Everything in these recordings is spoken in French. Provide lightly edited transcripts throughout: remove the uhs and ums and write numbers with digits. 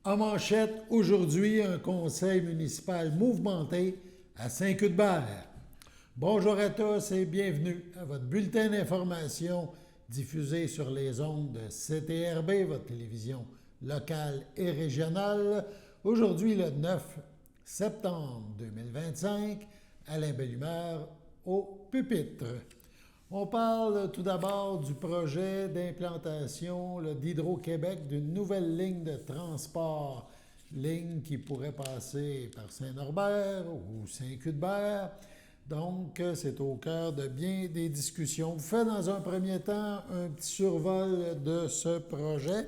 En manchette, aujourd'hui, un conseil municipal mouvementé à Saint-Cuthbert. Bonjour à tous et bienvenue à votre bulletin d'information diffusé sur les ondes de CTRB, votre télévision locale et régionale. Aujourd'hui, le 9 septembre 2025, Alain Bellumeur au pupitre. On parle tout d'abord du projet d'implantation d'Hydro-Québec d'une nouvelle ligne de transport, ligne qui pourrait passer par Saint-Norbert ou Saint-Cuthbert. Donc, c'est au cœur de bien des discussions. Vous faites dans un premier temps un petit survol de ce projet.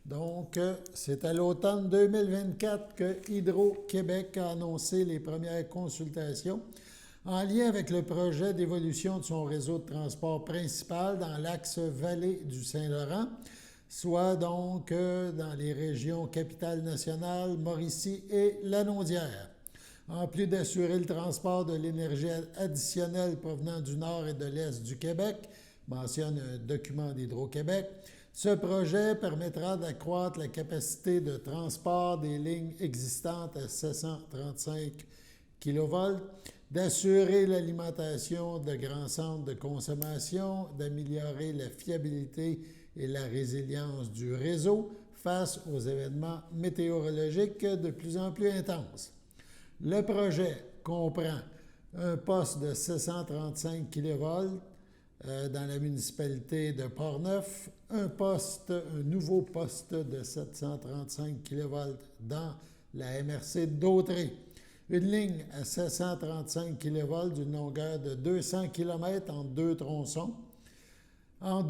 Donc, c'est à l'automne 2024 que Hydro-Québec a annoncé les premières consultations en lien avec le projet d'évolution de son réseau de transport principal dans l'axe vallée du Saint-Laurent, soit donc dans les régions Capitale-Nationale, Mauricie et Lanaudière. En plus d'assurer le transport de l'énergie additionnelle provenant du nord et de l'est du Québec, mentionne un document d'Hydro-Québec, ce projet permettra d'accroître la capacité de transport des lignes existantes à 735 kV, d'assurer l'alimentation de grands centres de consommation, d'améliorer la fiabilité et la résilience du réseau face aux événements météorologiques de plus en plus intenses. Le projet comprend un poste de 735 kV dans la municipalité de Portneuf, un nouveau poste de 735 kV dans la MRC d'Autrey, une ligne à 735 kV d'une longueur de 200 km en deux tronçons, un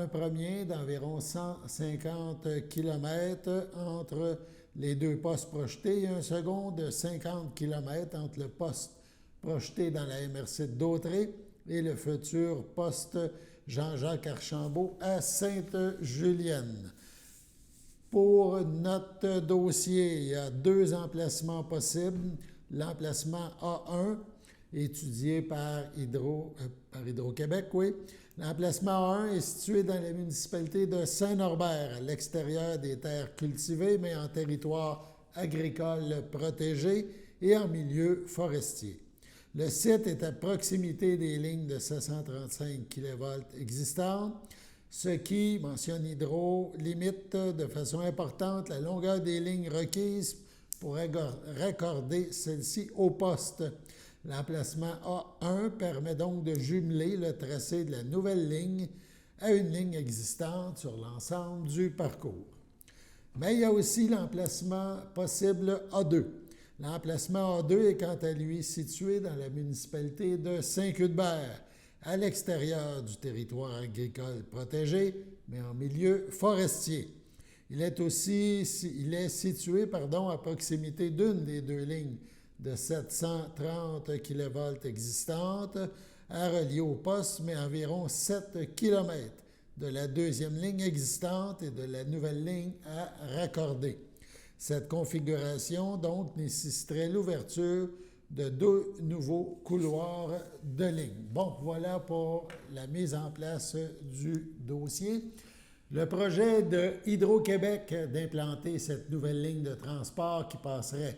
premier d'environ 150 km entre les deux postes projetés et un second de 50 km entre le poste projeté dans la MRC d'Autrey et le futur poste Jean-Jacques Archambault à Sainte-Julienne. Pour notre dossier, il y a deux emplacements possibles. L'emplacement A1, étudié par Hydro-Québec, oui. L'emplacement A1 est situé dans la municipalité de Saint-Norbert, à l'extérieur des terres cultivées, mais en territoire agricole protégé et en milieu forestier. Le site est à proximité des lignes de 735 kV existantes, ce qui, mentionne Hydro, limite de façon importante la longueur des lignes requises pour raccorder celles-ci au poste. L'emplacement A1 permet donc de jumeler le tracé de la nouvelle ligne à une ligne existante sur l'ensemble du parcours. Mais il y a aussi l'emplacement possible A2. L'emplacement A2 est quant à lui situé dans la municipalité de Saint-Cuthbert, à l'extérieur du territoire agricole protégé, mais en milieu forestier. Il est situé à proximité d'une des deux lignes de 730 kV existantes à relier au poste, mais environ 7 km de la deuxième ligne existante et de la nouvelle ligne à raccorder. Cette configuration, donc, nécessiterait l'ouverture de deux nouveaux couloirs de ligne. Bon, voilà pour la mise en place du dossier. Le projet de Hydro-Québec d'implanter cette nouvelle ligne de transport qui passerait,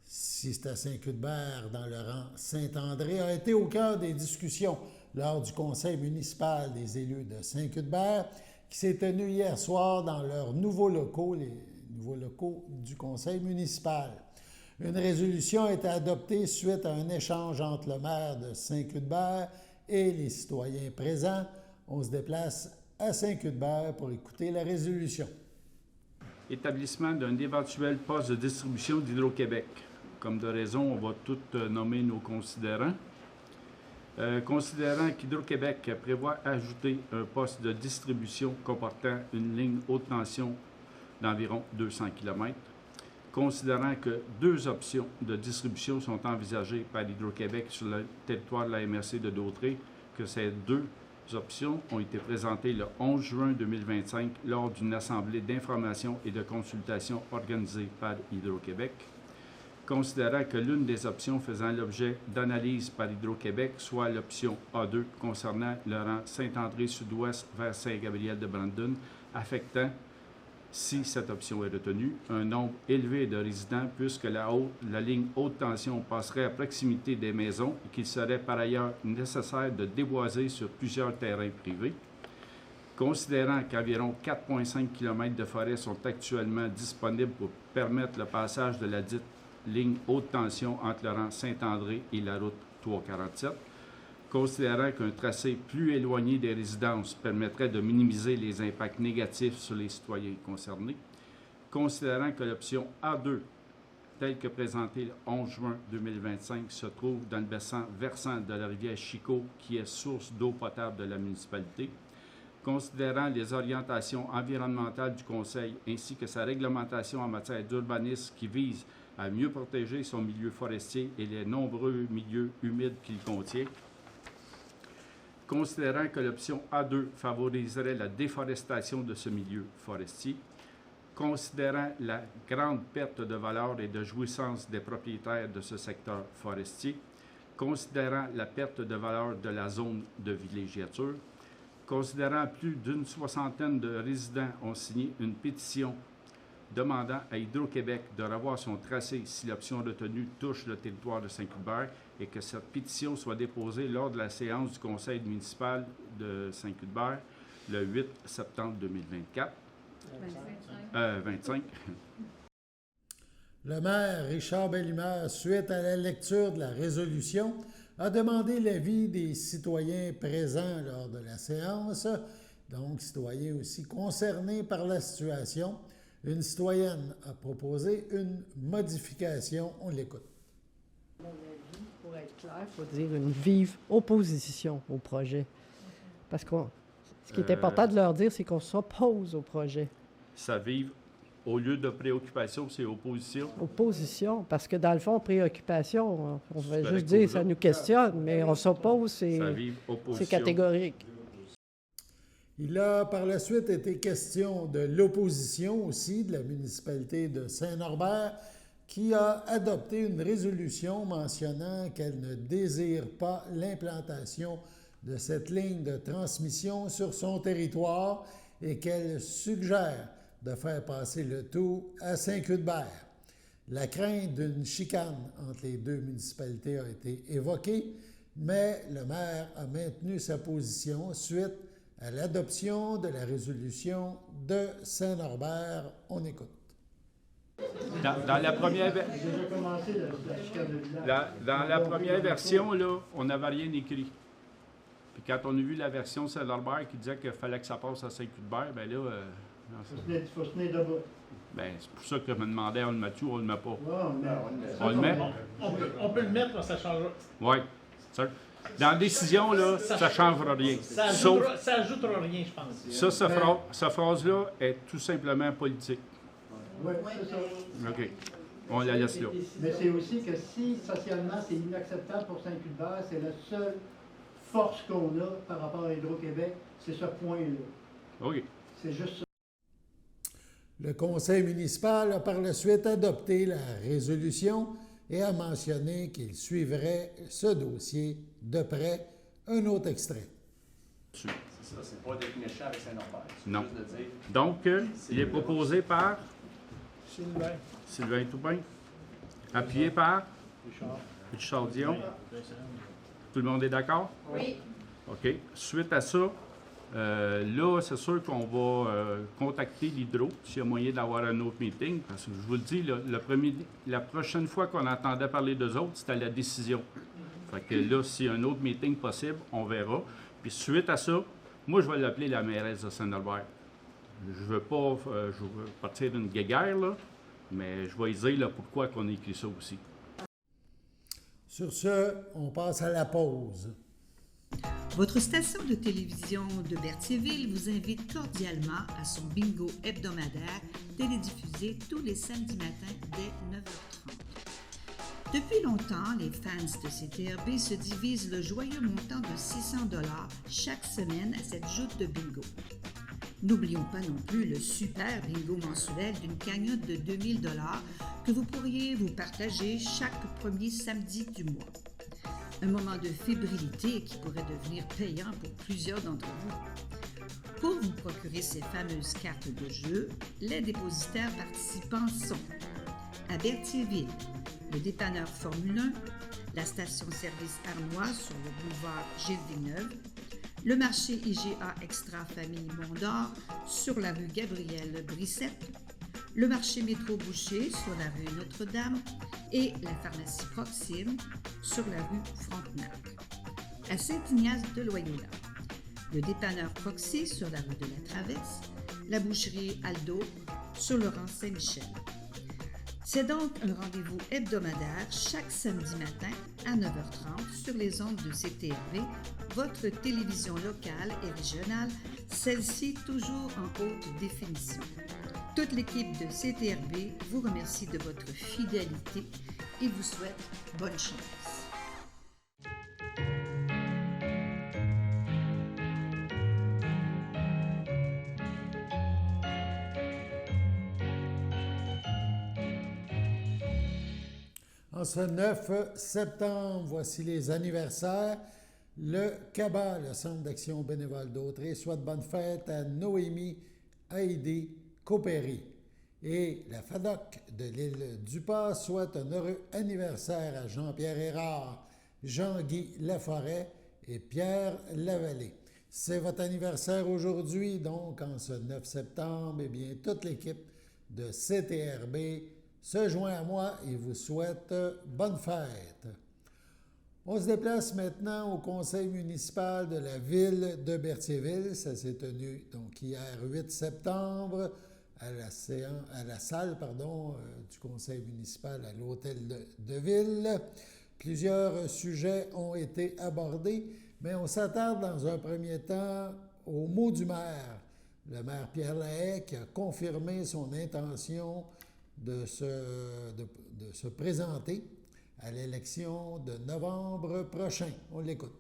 si c'est à Saint-Cuthbert, dans le rang Saint-André, a été au cœur des discussions lors du conseil municipal des élus de Saint-Cuthbert qui s'est tenu hier soir dans leurs nouveaux locaux, les nouveaux locaux du conseil municipal. Une résolution a été adoptée suite à un échange entre le maire de Saint-Cuthbert et les citoyens présents. On se déplace à Saint-Cuthbert pour écouter la résolution. Établissement d'un éventuel poste de distribution d'Hydro-Québec. Comme de raison, on va tout nommer nos considérants. Considérant qu'Hydro-Québec prévoit ajouter un poste de distribution comportant une ligne haute tension d'environ 200 km. Considérant que deux options de distribution sont envisagées par Hydro-Québec sur le territoire de la MRC de Dautrey, que ces deux options ont été présentées le 11 juin 2025 lors d'une assemblée d'information et de consultation organisée par Hydro-Québec. Considérant que l'une des options faisant l'objet d'analyse par Hydro-Québec soit l'option A2 concernant le rang Saint-André sud-ouest vers Saint-Gabriel de Brandon, affectant Si cette option est retenue, un nombre élevé de résidents puisque la ligne haute tension passerait à proximité des maisons et qu'il serait par ailleurs nécessaire de déboiser sur plusieurs terrains privés. Considérant qu'environ 4,5 km de forêt sont actuellement disponibles pour permettre le passage de la dite ligne haute tension entre le rang Saint-André et la route 347, considérant qu'un tracé plus éloigné des résidences permettrait de minimiser les impacts négatifs sur les citoyens concernés, considérant que l'option A2, telle que présentée le 11 juin 2025, se trouve dans le versant de la rivière Chicot, qui est source d'eau potable de la municipalité, considérant les orientations environnementales du Conseil ainsi que sa réglementation en matière d'urbanisme qui vise à mieux protéger son milieu forestier et les nombreux milieux humides qu'il contient, considérant que l'option A2 favoriserait la déforestation de ce milieu forestier, considérant la grande perte de valeur et de jouissance des propriétaires de ce secteur forestier, considérant la perte de valeur de la zone de villégiature, considérant plus d'une soixantaine de résidents ont signé une pétition demandant à Hydro-Québec de revoir son tracé si l'option retenue touche le territoire de Saint-Cuthbert et que cette pétition soit déposée lors de la séance du conseil municipal de Saint-Cuthbert le 8 septembre 2024. 25. Le maire Richard Bellimard, suite à la lecture de la résolution, a demandé l'avis des citoyens présents lors de la séance, donc citoyens aussi concernés par la situation. Une citoyenne a proposé une modification. On l'écoute. Mon avis, pour être clair, il faut dire une vive opposition au projet. Parce que ce qui est important de leur dire, c'est qu'on s'oppose au projet. Ça vive, au lieu de préoccupation, c'est opposition. Opposition, parce que dans le fond, préoccupation, on va juste dire ça nous questionne, mais on s'oppose, c'est catégorique. Il a par la suite été question de l'opposition aussi de la municipalité de Saint-Norbert qui a adopté une résolution mentionnant qu'elle ne désire pas l'implantation de cette ligne de transmission sur son territoire et qu'elle suggère de faire passer le tout à Saint-Cuthbert. La crainte d'une chicane entre les deux municipalités a été évoquée, mais le maire a maintenu sa position suite à l'adoption de la résolution de Saint-Norbert. On écoute. Dans la première version, là, on n'avait rien écrit. Puis quand on a vu la version Saint-Norbert qui disait qu'il fallait que ça passe à Saint-Cuthbert, bien là... il faut se tenir debout. Bien, c'est pour ça que je me demandais, on le met tout ou on le met pas? Ouais, on le met? On peut le mettre, ça changera. Oui. Dans la décision, là, ça ne changera rien. Ça ajoutera rien, je pense. Cette phrase-là est tout simplement politique. Oui, c'est ça. OK. On la laisse là. Mais c'est aussi que si socialement c'est inacceptable pour Saint-Cuthbert, c'est la seule force qu'on a par rapport à Hydro-Québec, c'est ce point-là. OK. C'est juste ça. Le conseil municipal a par la suite adopté la résolution et a mentionné qu'il suivrait ce dossier de près. Un autre extrait. C'est ça, c'est pas d'être méchant avec Saint-Norbert. Non. Juste de dire, Donc, il est proposé par Sylvain. Toupin, appuyé par Richard. Dion. Tout le monde est d'accord? Oui. OK. Suite à ça, là, c'est sûr qu'on va contacter l'Hydro s'il y a moyen d'avoir un autre meeting. Parce que je vous le dis, la prochaine fois qu'on entendait parler d'eux autres, c'était la décision. Fait que là, s'il y a un autre meeting possible, on verra. Puis suite à ça, moi, je vais l'appeler la mairesse de Saint-Norbert. Je veux partir d'une guéguerre, là, mais je vais lui dire là, pourquoi qu'on a écrit ça aussi. Sur ce, on passe à la pause. Votre station de télévision de Berthierville vous invite cordialement à son bingo hebdomadaire télédiffusé tous les samedis matins dès 9h30. Depuis longtemps, les fans de CTRB se divisent le joyeux montant de 600 $ chaque semaine à cette joute de bingo. N'oublions pas non plus le super bingo mensuel d'une cagnotte de 2000 $ que vous pourriez vous partager chaque premier samedi du mois. Un moment de fébrilité qui pourrait devenir payant pour plusieurs d'entre vous. Pour vous procurer ces fameuses cartes de jeu, les dépositaires participants sont à Berthierville, le dépanneur Formule 1, la station-service Arnois sur le boulevard Gilles Villeneuve, le marché IGA Extra Famille Mondor sur la rue Gabrielle Brissette, le marché Métro Boucher sur la rue Notre-Dame et la pharmacie Proxime sur la rue Frontenac. À Saint-Ignace de Loyola, le dépanneur Proxy sur la rue de la Traverse, la boucherie Aldo sur le rang Saint-Michel. C'est donc un rendez-vous hebdomadaire chaque samedi matin à 9h30 sur les ondes de CTRV, votre télévision locale et régionale, celle-ci toujours en haute définition. Toute l'équipe de CTRV vous remercie de votre fidélité et vous souhaite bonne chance. En ce 9 septembre, voici les anniversaires. Le CABA, le Centre d'action bénévole d'Autrey, souhaite bonne fête à Noémie Heidi Copéry. Et la FADOC de l'île du Pas souhaite un heureux anniversaire à Jean-Pierre Hérard, Jean-Guy Laforêt et Pierre Lavallée. C'est votre anniversaire aujourd'hui, donc en ce 9 septembre, eh bien, toute l'équipe de CTRB se joint à moi et vous souhaite bonne fête. On se déplace maintenant au conseil municipal de la ville de Berthierville. Ça s'est tenu donc hier 8 septembre à la salle du conseil municipal à l'hôtel de ville. Plusieurs sujets ont été abordés, mais on s'attarde dans un premier temps au mot du maire. Le maire Pierre Lahaye qui a confirmé son intention de se présenter à l'élection de novembre prochain. On l'écoute.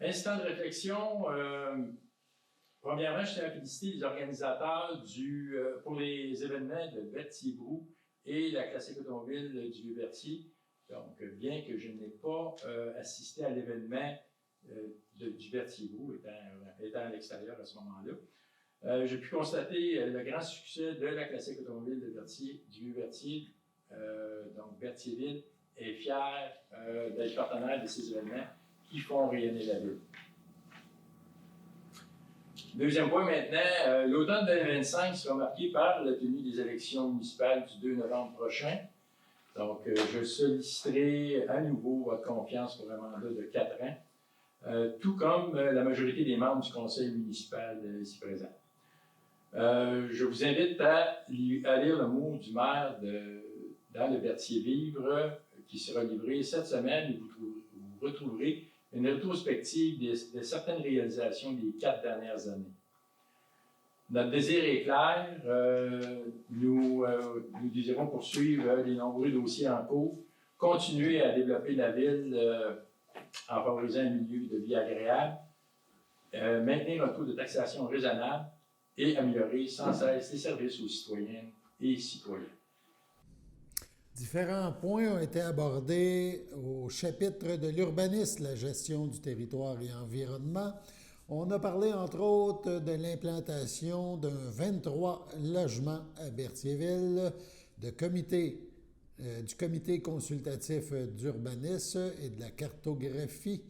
Instant de réflexion. Premièrement, je tiens à féliciter les organisateurs pour les événements de Berthier-Brou et la classique automobile du Vieux-Berthier. Donc, bien que je n'ai pas assisté à l'événement du Berthier-Brou, étant à l'extérieur à ce moment-là, j'ai pu constater le grand succès de la classique automobile de Berthier, du Vieux-Berthier. Donc, Berthierville est fier d'être partenaire de ces événements qui font rayonner la ville. Deuxième point maintenant, l'automne 2025 sera marqué par la tenue des élections municipales du 2 novembre prochain. Donc, je solliciterai à nouveau votre confiance pour un mandat de 4 ans, tout comme la majorité des membres du conseil municipal ici présent. Je vous invite à lire le mot du maire dans le Berthier-Vivre qui sera livré cette semaine. Vous retrouverez une rétrospective de certaines réalisations des 4 dernières années. Notre désir est clair. Nous désirons poursuivre les nombreux dossiers en cours, continuer à développer la ville en favorisant un milieu de vie agréable, maintenir un taux de taxation raisonnable et améliorer sans cesse les services aux citoyennes et citoyens. Différents points ont été abordés au chapitre de l'urbanisme, la gestion du territoire et environnement. On a parlé, entre autres, de l'implantation d'un 23 logements à Berthierville, du comité consultatif d'urbanisme et de la cartographie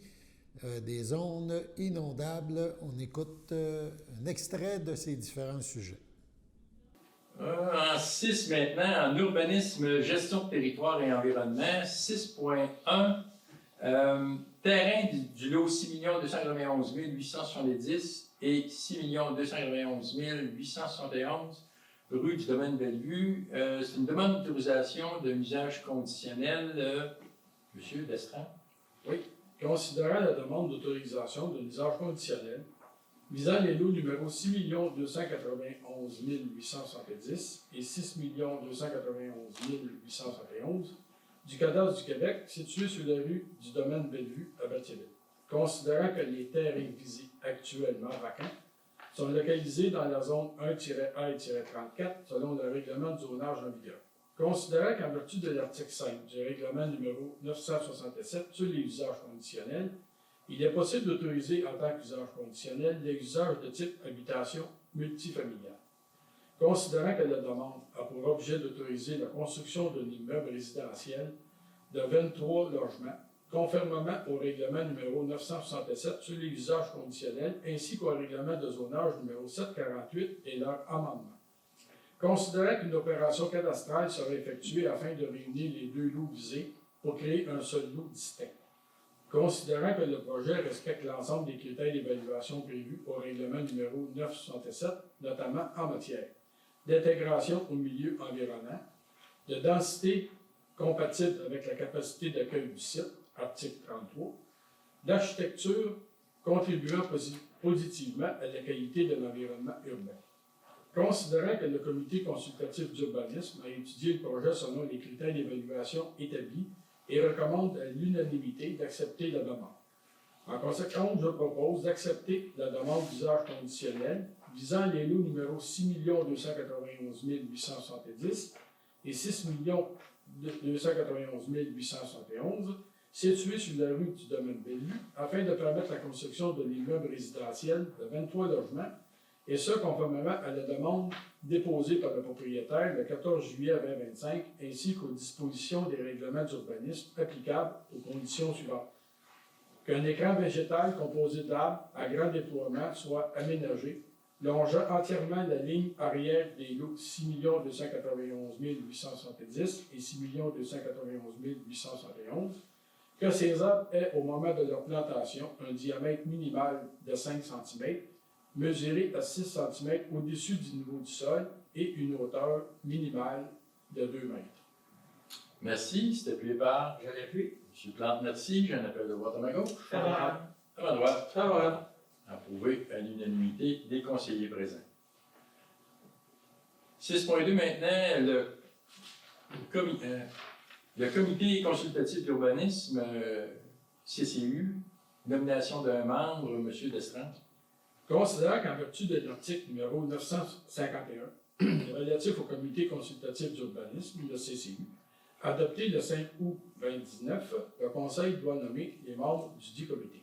des zones inondables. On écoute un extrait de ces différents sujets. En 6 maintenant, en urbanisme, gestion de territoire et environnement, 6.1, terrain du lot 6 291 870 et 6 291 871 rue du domaine Bellevue. C'est une demande d'autorisation d'un usage conditionnel. Monsieur Destran. Oui. Considérant la demande d'autorisation d'un usage conditionnel visant les lots numéro 6 291 870 et 6 291 871 du cadastre du Québec, situé sur la rue du domaine Bellevue à Berthierville. Considérant que les terrains visés actuellement vacants sont localisés dans la zone 1-A-34 selon le règlement de zonage en vigueur. Considérant qu'en vertu de l'article 5 du règlement numéro 967 sur les usages conditionnels, Il est possible d'autoriser en tant qu'usage conditionnel les usages de type habitation multifamiliale. Considérant que la demande a pour objet d'autoriser la construction d'un immeuble résidentiel de 23 logements, conformément au règlement numéro 967 sur les usages conditionnels ainsi qu'au règlement de zonage numéro 748 et leur amendement. Considérant qu'une opération cadastrale sera effectuée afin de réunir les deux lots visés pour créer un seul lot distinct. Considérant que le projet respecte l'ensemble des critères d'évaluation prévus au règlement numéro 967, notamment en matière d'intégration au milieu environnant, de densité compatible avec la capacité d'accueil du site, article 33, d'architecture contribuant positivement à la qualité de l'environnement urbain. Considérant que le comité consultatif d'urbanisme a étudié le projet selon les critères d'évaluation établis et recommande à l'unanimité d'accepter la demande. En conséquence, je propose d'accepter la demande d'usage conditionnel visant les lots numéro 6 291 870 et 6 291 871 situés sur la rue du Domaine Bellevue afin de permettre la construction de l'immeuble résidentiel de 23 logements, et ce, conformément à la demande déposée par le propriétaire le 14 juillet 2025, ainsi qu'aux dispositions des règlements d'urbanisme applicables aux conditions suivantes. Qu'un écran végétal composé d'arbres à grand déploiement soit aménagé, longeant entièrement la ligne arrière des lots 6 291 870 et 6 291 871, que ces arbres aient, au moment de leur plantation, un diamètre minimal de 5 cm, mesuré à 6 cm au-dessus du niveau du sol et une hauteur minimale de 2 mètres. Merci. C'est appuyé par? Je l'appuie. M. Plante, merci. J'ai un appel de voix à ma gauche. Favorable. À ma droite. Favorable. Approuvé à l'unanimité des conseillers présents. 6.2 maintenant, le comité consultatif d'urbanisme, CCU, nomination d'un membre, M. Destrange. Considérant qu'en vertu de l'article numéro 951 relatif au comité consultatif d'urbanisme, le CCU, adopté le 5 août 2019, le Conseil doit nommer les membres du dit comité.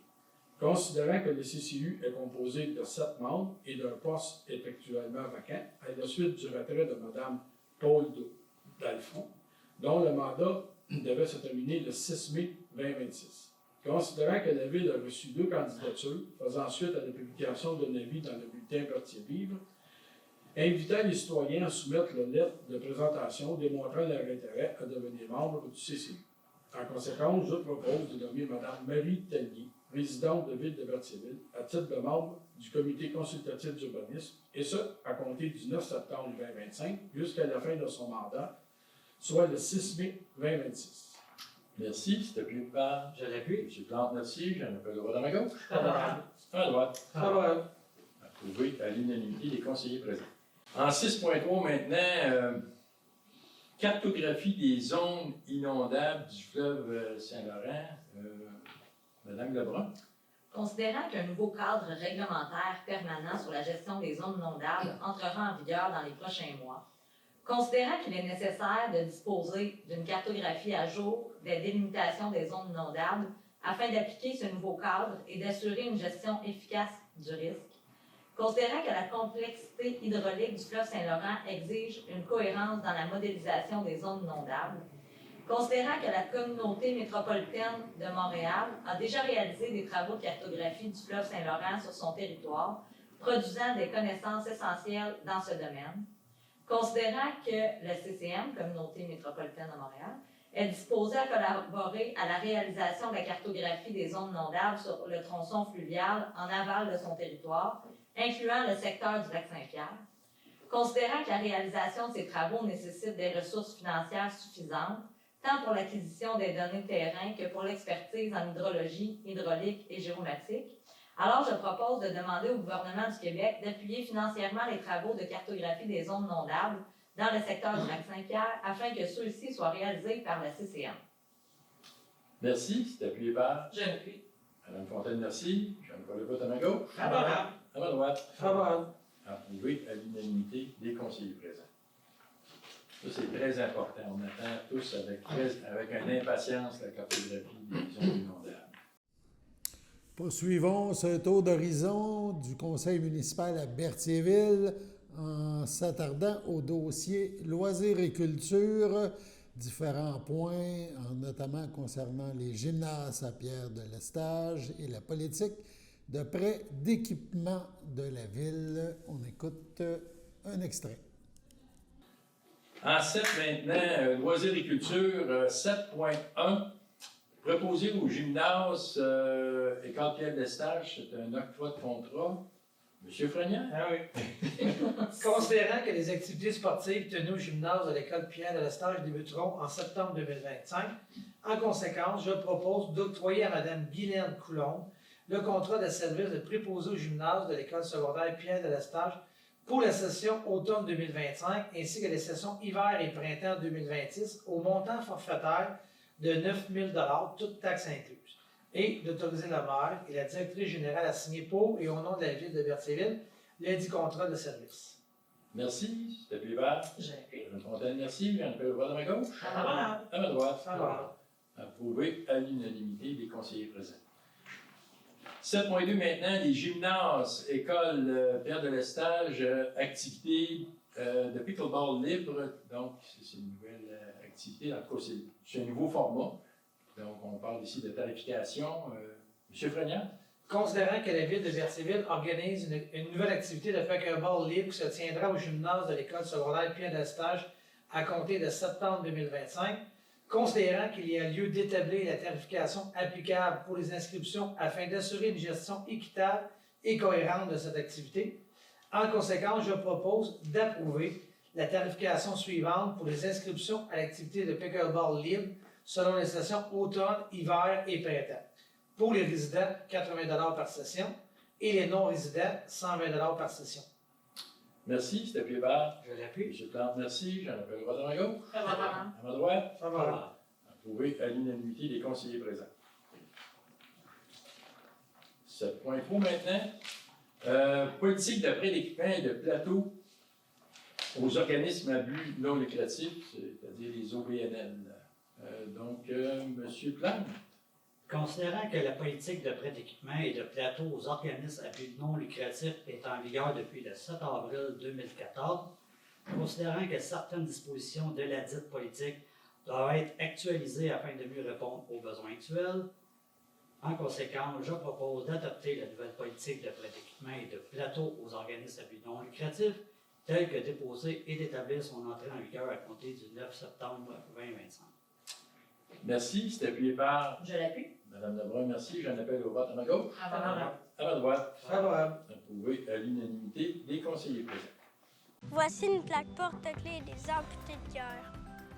Considérant que le CCU est composé de 7 membres et d'un poste est actuellement vacant à la suite du retrait de Mme Paul Dalphon, dont le mandat devait se terminer le 6 mai 2026. Considérant que la Ville a reçu 2 candidatures, faisant suite à la publication d'un avis dans le bulletin Berthier-Vivre, invitant les citoyens à soumettre leur lettre de présentation démontrant leur intérêt à devenir membre du CCU. En conséquence, je propose de nommer Mme Marie Tellier, résidente de Ville de Berthierville, à titre de membre du comité consultatif d'urbanisme, et ce, à compter du 9 septembre 2025 jusqu'à la fin de son mandat, soit le 6 mai 2026. Merci. C'est appuyé par? Je l'appuie. M. Plante, merci. J'ai un appel de voix à ma gauche. Favorable. À ma droite. Favorable. Approuvé à l'unanimité des conseillers présents. En 6.3 maintenant, cartographie des zones inondables du fleuve Saint-Laurent. Madame Lebrun. Considérant qu'un nouveau cadre réglementaire permanent sur la gestion des zones inondables entrera en vigueur dans les prochains mois, considérant qu'il est nécessaire de disposer d'une cartographie à jour des délimitations des zones inondables afin d'appliquer ce nouveau cadre et d'assurer une gestion efficace du risque, considérant que la complexité hydraulique du fleuve Saint-Laurent exige une cohérence dans la modélisation des zones inondables, considérant que la communauté métropolitaine de Montréal a déjà réalisé des travaux de cartographie du fleuve Saint-Laurent sur son territoire, produisant des connaissances essentielles dans ce domaine, considérant que le CCM, Communauté métropolitaine de Montréal, est disposé à collaborer à la réalisation de la cartographie des zones inondables sur le tronçon fluvial en aval de son territoire, incluant le secteur du lac Saint-Pierre, considérant que la réalisation de ces travaux nécessite des ressources financières suffisantes, tant pour l'acquisition des données de terrain que pour l'expertise en hydrologie, hydraulique et géomatique. Alors, je propose de demander au gouvernement du Québec d'appuyer financièrement les travaux de cartographie des zones inondables dans le secteur du lac Saint-Pierre afin que ceux-ci soient réalisés par la CCM. Merci. C'est appuyé par? Je l'appuie. Madame Fontaine, merci. Jean-Paul Lecoq à ma gauche. Favorable. À ma droite. Favorable. Approuvé à l'unanimité des conseillers présents. Ça, c'est très important. On attend tous avec une impatience la cartographie des zones inondables. Poursuivons ce tour d'horizon du conseil municipal à Berthierville en s'attardant au dossier loisirs et culture, différents points, notamment concernant les gymnases à Pierre-de-l'Estage et la politique de prêt d'équipement de la ville. On écoute un extrait. En 7 maintenant, loisirs et culture, 7.1. Proposer au gymnase École Pierre-de-l'Estage, c'est un octroi de contrat. Monsieur Frenier? Ah oui. Considérant que les activités sportives tenues au gymnase de l'École Pierre-de-l'Estage débuteront en septembre 2025, en conséquence, je propose d'octroyer à Mme Guylaine Coulombe le contrat de service de préposé au gymnase de l'École secondaire Pierre-de-l'Estage pour la session automne 2025 ainsi que les sessions hiver et printemps 2026 au montant forfaitaire de 9 000 $, toutes taxes incluses, et d'autoriser le maire et la directrice générale à signer pour et au nom de la ville de Berthierville ledit contrat de service. Merci. C'était Plévert. Mme Fontaine, merci. Jean-Pierre Leroy de ma gauche. Favorable. À ma droite. Favorable. Approuvé à l'unanimité des conseillers présents. 7.2 maintenant, les gymnases, école Pierre-de-l'Estage, activités de pickleball libre. Donc, c'est une nouvelle activité. En tout cas, c'est un nouveau format. Donc, on parle ici de tarification. Monsieur Frenier? Considérant que la ville de Berthierville organise une nouvelle activité de pickleball libre qui se tiendra au gymnase de l'école secondaire Pierre-de-l'Estage à compter de septembre 2025, considérant qu'il y a lieu d'établir la tarification applicable pour les inscriptions afin d'assurer une gestion équitable et cohérente de cette activité, en conséquence, je propose d'approuver la tarification suivante pour les inscriptions à l'activité de pickleball libre selon les sessions automne, hiver et printemps. Pour les résidents, 80 $ par session et les non-résidents, 120 $ par session. Merci, c'était Plévert. Je l'appuie. M. Plante, merci. Jean-Pierre Leroy de ma gauche. Favorable. À ma droite. Favorable. Approuvé à l'unanimité des conseillers présents. 7.3 maintenant. Politique de prêt d'équipement et de plateau aux organismes à but non lucratif, c'est-à-dire les OBNL. M. Plante. Considérant que la politique de prêt d'équipement et de plateau aux organismes à but non lucratif est en vigueur depuis le 7 avril 2014, considérant que certaines dispositions de la dite politique doivent être actualisées afin de mieux répondre aux besoins actuels, en conséquence, je propose d'adopter la nouvelle politique de prêt d'équipement et de plateau aux organismes à but non lucratif, telle que déposée et d'établir son entrée en vigueur à compter du 9 septembre 2025. Merci, c'est appuyé par Je l'appuie. Mme Lebrun, merci. J'en appelle au vote à ma gauche. Favorable. À ma droite. Favorable. Approuvé à l'unanimité des conseillers présents. Voici une plaque porte-clés des amputés de cœur.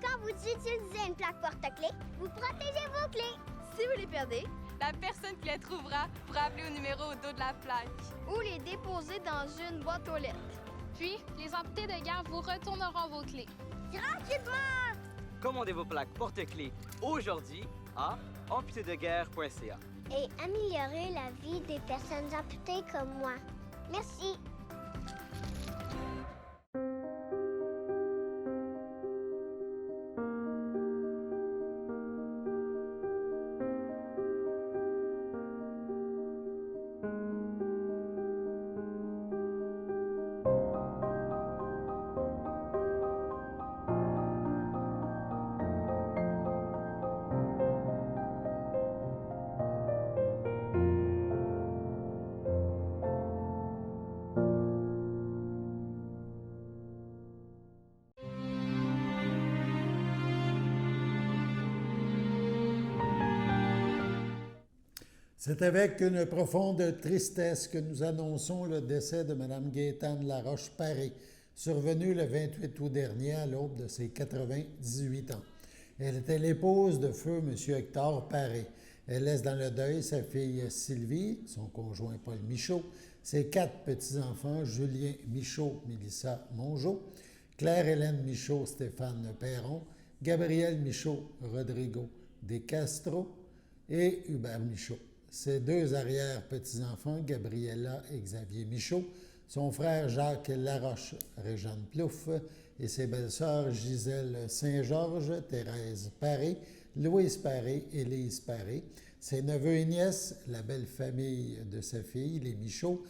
Quand vous utilisez une plaque porte-clés, vous protégez vos clés. Si vous les perdez, la personne qui les trouvera pourra appeler au numéro au dos de la plaque. Ou les déposer dans une boîte aux lettres. Puis, les amputés de guerre vous retourneront vos clés. Gratuitement! Commandez vos plaques porte-clés aujourd'hui à amputédeguerre.ca. Et améliorer la vie des personnes amputées comme moi. Merci. C'est avec une profonde tristesse que nous annonçons le décès de Mme Gaétane Laroche-Paré, survenue le 28 août dernier à l'aube de ses 98 ans. Elle était l'épouse de feu M. Hector Paré. Elle laisse dans le deuil sa fille Sylvie, son conjoint Paul Michaud, ses 4 petits-enfants, Julien Michaud, Mélissa Mongeau, Claire-Hélène Michaud, Stéphane Perron, Gabriel Michaud, Rodrigo De Castro et Hubert Michaud. Ses 2 arrière-petits-enfants, Gabriella et Xavier Michaud, son frère Jacques Laroche, Réjeanne Plouffe, et ses belles-sœurs Gisèle Saint-Georges, Thérèse Paré, Louise Paré et Lise Paré, Ses neveux et nièces, la belle famille de sa fille, les Michaud,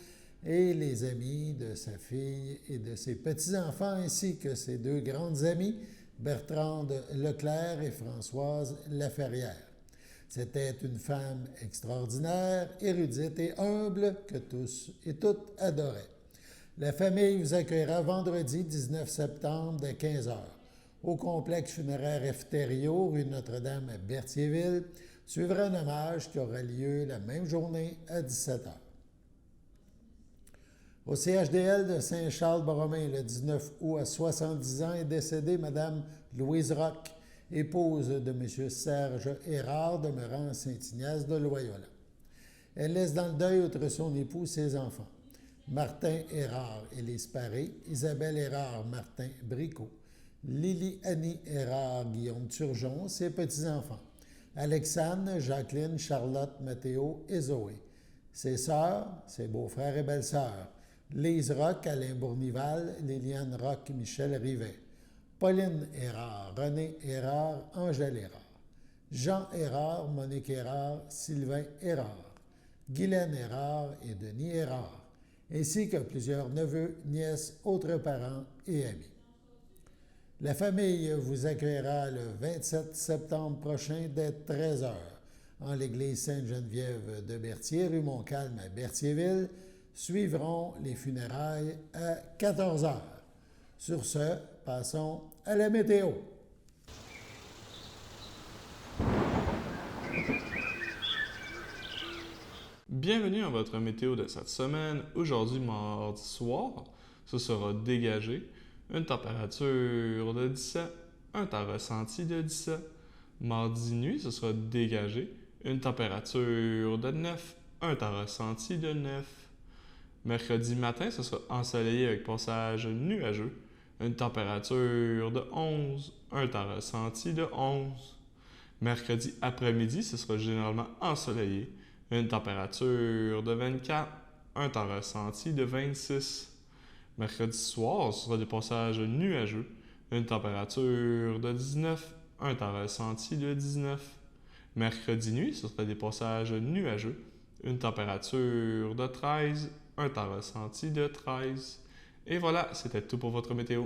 et les amis de sa fille et de ses petits-enfants, ainsi que ses deux grandes amies, Bertrande Leclerc et Françoise Laferrière. C'était une femme extraordinaire, érudite et humble que tous et toutes adoraient. La famille vous accueillera vendredi 19 septembre dès 15h au complexe funéraire Efterio, rue Notre-Dame à Berthierville. Suivra un hommage qui aura lieu la même journée à 17h. Au CHDL de Saint-Charles-Borromée, le 19 août, à 70 ans, est décédée Mme Louise Roch, épouse de M. Serge Hérard, demeurant à Saint-Ignace de Loyola. Elle laisse dans le deuil, outre son époux, ses enfants. Martin Hérard, Élise Paré, Isabelle Hérard, Martin Bricot, Lily-Annie Hérard, Guillaume Turgeon, ses petits-enfants. Alexandre, Jacqueline, Charlotte, Mathéo et Zoé. Ses sœurs, ses beaux-frères et belles-sœurs. Lise Roch, Alain Bournival, Liliane Roch, Michel Rivet. Pauline Hérard, René Hérard, Angèle Hérard. Jean Hérard, Monique Hérard, Sylvain Hérard. Guylaine Hérard et Denis Hérard, ainsi que plusieurs neveux, nièces, autres parents et amis. La famille vous accueillera le 27 septembre prochain dès 13h en l'église Sainte-Geneviève de Berthier, rue Montcalm à Berthierville. Suivront les funérailles à 14h. Sur ce, passons à la météo. Bienvenue à votre météo de cette semaine. Aujourd'hui, mardi soir, ce sera dégagé. Une température de 17, un temps ressenti de 17. Mardi nuit, ce sera dégagé. Une température de 9, un temps ressenti de 9. Mercredi matin, ce sera ensoleillé avec passage nuageux. Une température de 11, un temps ressenti de 11. Mercredi après-midi, ce sera généralement ensoleillé. Une température de 24, un temps ressenti de 26. Mercredi soir, ce sera des passages nuageux. Une température de 19, un temps ressenti de 19. Mercredi nuit, ce sera des passages nuageux. Une température de 13, un temps ressenti de 13. Et voilà, c'était tout pour votre météo.